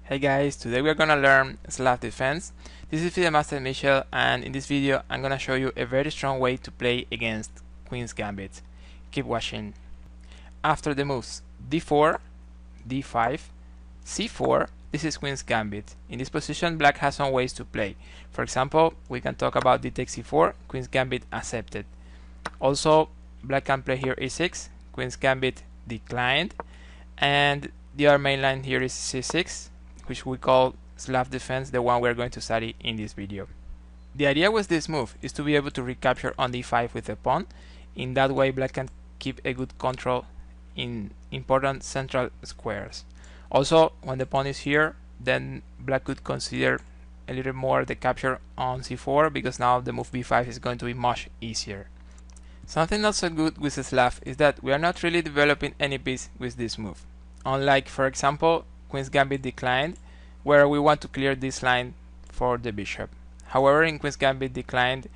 Hey guys, today we're gonna learn Slav Defense. This is Video Master Michel, and in this video I'm gonna show you a very strong way to play against Queen's Gambit. Keep watching. After the moves d4, d5, c4, this is Queen's Gambit. In this position, Black has some ways to play. For example, we can talk about d takes c4, Queen's Gambit accepted. Also, Black can play here e6, Queen's Gambit declined, and the other main line here is c6, which we call Slav Defense, the one we're going to study in this video. The idea with this move is to be able to recapture on d5 with the pawn. In that way, Black can keep a good control in important central squares. Also, when the pawn is here, then Black could consider a little more the capture on c4, because now the move b5 is going to be much easier. Something not so good with Slav is that we are not really developing any piece with this move. Unlike, for example, Queen's Gambit declined, where we want to clear this line for the bishop. However, in Queen's Gambit declined,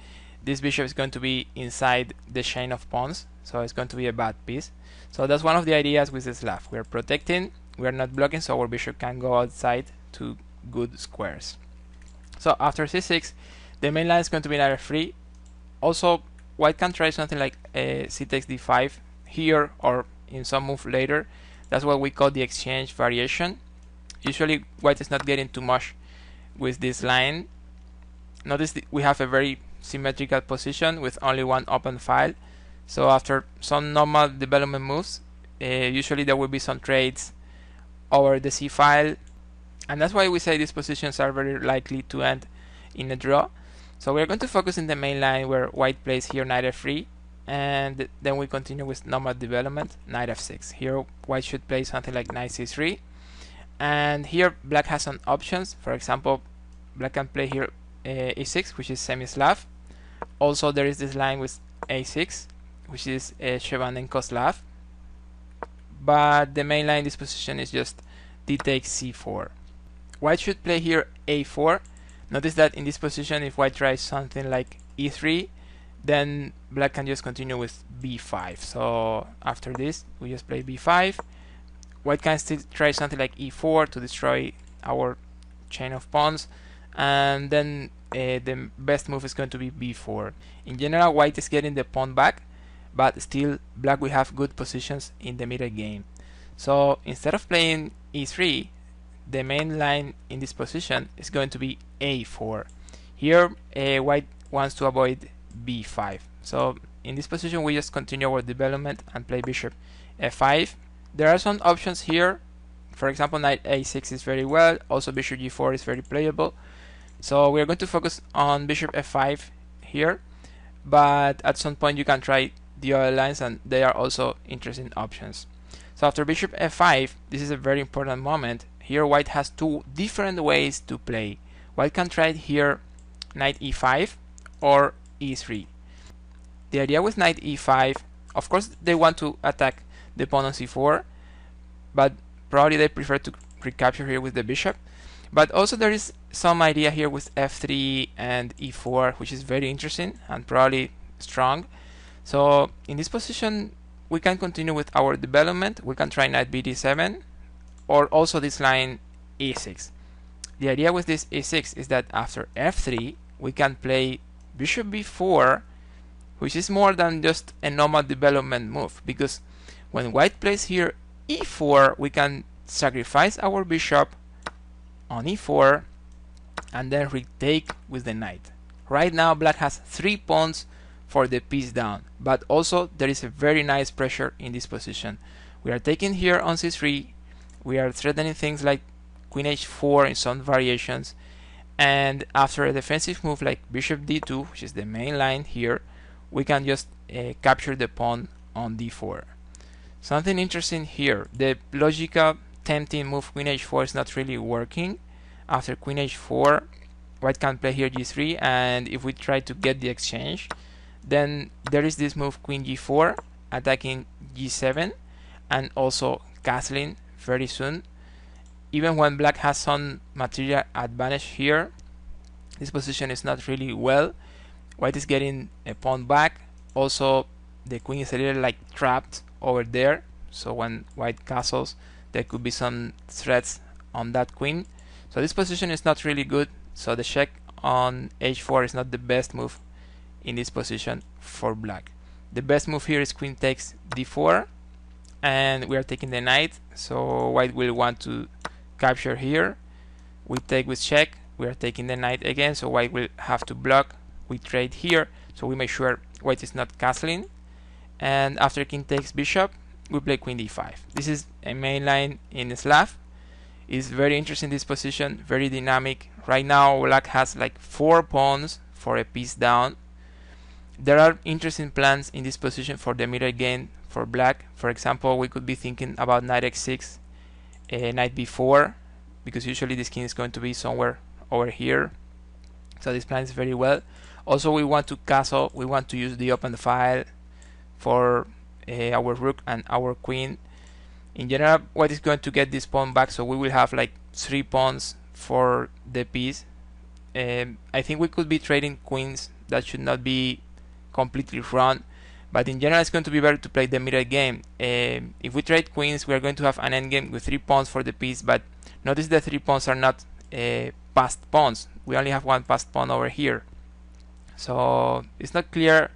this bishop is going to be inside the chain of pawns, so it's going to be a bad piece. So that's one of the ideas with the Slav. We are protecting, we are not blocking, so our bishop can go outside to good squares. So after c6, the main line is going to be another free. Also, White can try something like c takes d5 here or in some move later. That's what we call the exchange variation. Usually White is not getting too much with this line. Notice we have a very symmetrical position with only one open file. So after some normal development moves, usually there will be some trades over the c file, and that's why we say these positions are very likely to end in a draw. So we're going to focus in the main line where White plays here knight f3, and then we continue with normal development, knight f6. Here White should play something like knight c3, and here Black has some options. For example, Black can play here e6, which is semi-Slav. Also there is this line with a6, which is Shevchenko Slav, but the main line in this position is just d takes c4. White should play here a4. Notice that in this position, if White tries something like e3, then Black can just continue with b5. So after this, we just play b5. White can still try something like e4 to destroy our chain of pawns, and then the best move is going to be b4. In general, White is getting the pawn back, but still Black will have good positions in the middle game. So instead of playing e3, the main line in this position is going to be a4. Here White wants to avoid b5. So in this position we just continue our development and play bishop f5. There are some options here. For example, knight a6 is very well. Also bishop g4 is very playable. So we are going to focus on bishop f5 here, but at some point you can try the other lines, and they are also interesting options. So after bishop f5, this is a very important moment. Here White has two different ways to play. White can try here knight e5 or e3. The idea with knight e5, of course they want to attack the pawn on c4, but probably they prefer to recapture here with the bishop. But also there is some idea here with f3 and e4, which is very interesting and probably strong. So in this position we can continue with our development. We can try knight bd7, or also this line e6. The idea with this e6 is that after f3 we can play bishop b4, which is more than just a normal development move, because when White plays here e4, we can sacrifice our bishop on e4 and then retake with the knight. Right now Black has 3 pawns for the piece down, but also there is a very nice pressure in this position. We are taking here on c3, we are threatening things like queen h4 in some variations, and after a defensive move like bishop d2, which is the main line here, we can just capture the pawn on d4. Something interesting here, the logical tempting move queen h4 is not really working. After queen h4, White can play here g3, and if we try to get the exchange, then there is this move queen g4 attacking g7 and also castling very soon. Even when Black has some material advantage here, this position is not really well. White is getting a pawn back. Also the queen is a little like trapped over there, so when White castles there could be some threats on that queen. So this position is not really good, so the check on h4 is not the best move in this position for black. The best move here is queen takes d4, and we are taking the knight, so white will want to capture here. We take with check, we are taking the knight again, so white will have to block. We trade here, so we make sure white is not castling. And after king takes bishop, we play queen d5. This is a main line in Slav. It's very interesting, this position, very dynamic. Right now black has like 4 pawns for a piece down. There are interesting plans in this position for the middle game for black. For example, we could be thinking about knight x6, knight b4, because usually this king is going to be somewhere over here. So this plan is very well. Also, we want to castle, we want to use the open file for our rook and our queen. In general, white is going to get this pawn back, so we will have like 3 pawns for the piece. I think we could be trading queens. That should not be completely wrong, but in general it's going to be better to play the middle game. If we trade queens, we are going to have an endgame with 3 pawns for the piece, but notice the 3 pawns are not passed pawns. We only have 1 passed pawn over here, so it's not clear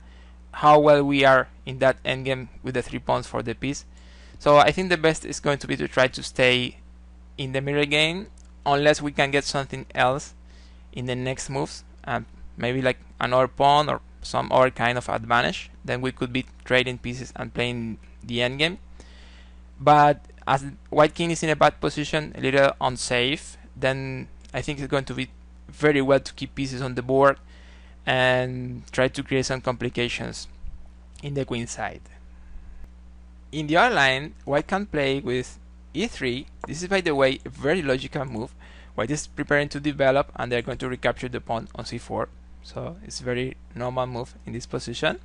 how well we are in that endgame with the 3 pawns for the piece. So I think the best is going to be to try to stay in the middle game, unless we can get something else in the next moves, maybe like another pawn or some other kind of advantage. Then we could be trading pieces and playing the endgame. But as white king is in a bad position, a little unsafe, then I think it's going to be very well to keep pieces on the board and try to create some complications in the queen side. In the other line, white can play with e3. This is, by the way, a very logical move. White is preparing to develop, and they're going to recapture the pawn on c4. So it's a very normal move in this position.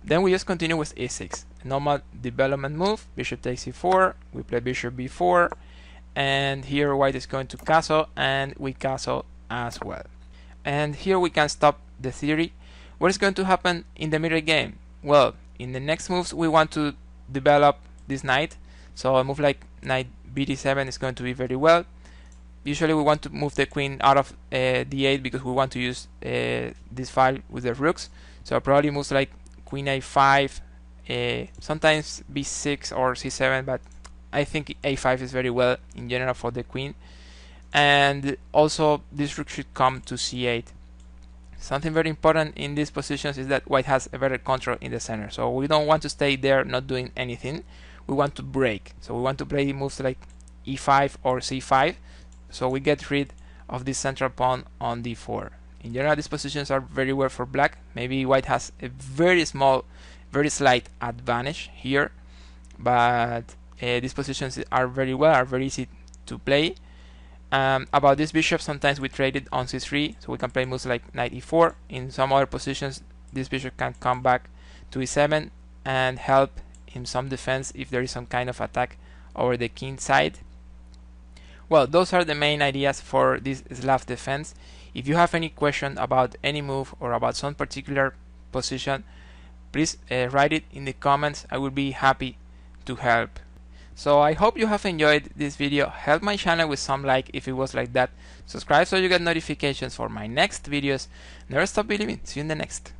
Then we just continue with e6. A normal development move. Bishop takes e4. We play bishop b4. And here white is going to castle, and we castle as well. And here we can stop the theory. What is going to happen in the middle game? Well, in the next moves we want to develop this knight. So a move like knight bd7 is going to be very well. Usually we want to move the queen out of d8 because we want to use this file with the rooks. So probably moves like queen a5, sometimes b6 or c7, but I think a5 is very well in general for the queen. And also this rook should come to c8. Something very important in these positions is that white has a better control in the center. So we don't want to stay there not doing anything. We want to break. So we want to play moves like e5 or c5. So we get rid of this central pawn on d4. In general, these positions are very well for black. Maybe white has a very small, very slight advantage here. But these positions are very well, are very easy to play. About this bishop, sometimes we trade it on c3, so we can play moves like knight e4. In some other positions, this bishop can come back to e7 and help in some defense if there is some kind of attack over the king side. Well, those are the main ideas for this Slav defense. If you have any question about any move or about some particular position, please write it in the comments. I will be happy to help. So I hope you have enjoyed this video. Help my channel with some like if it was like that. Subscribe so you get notifications for my next videos. Never stop believing. See you in the next.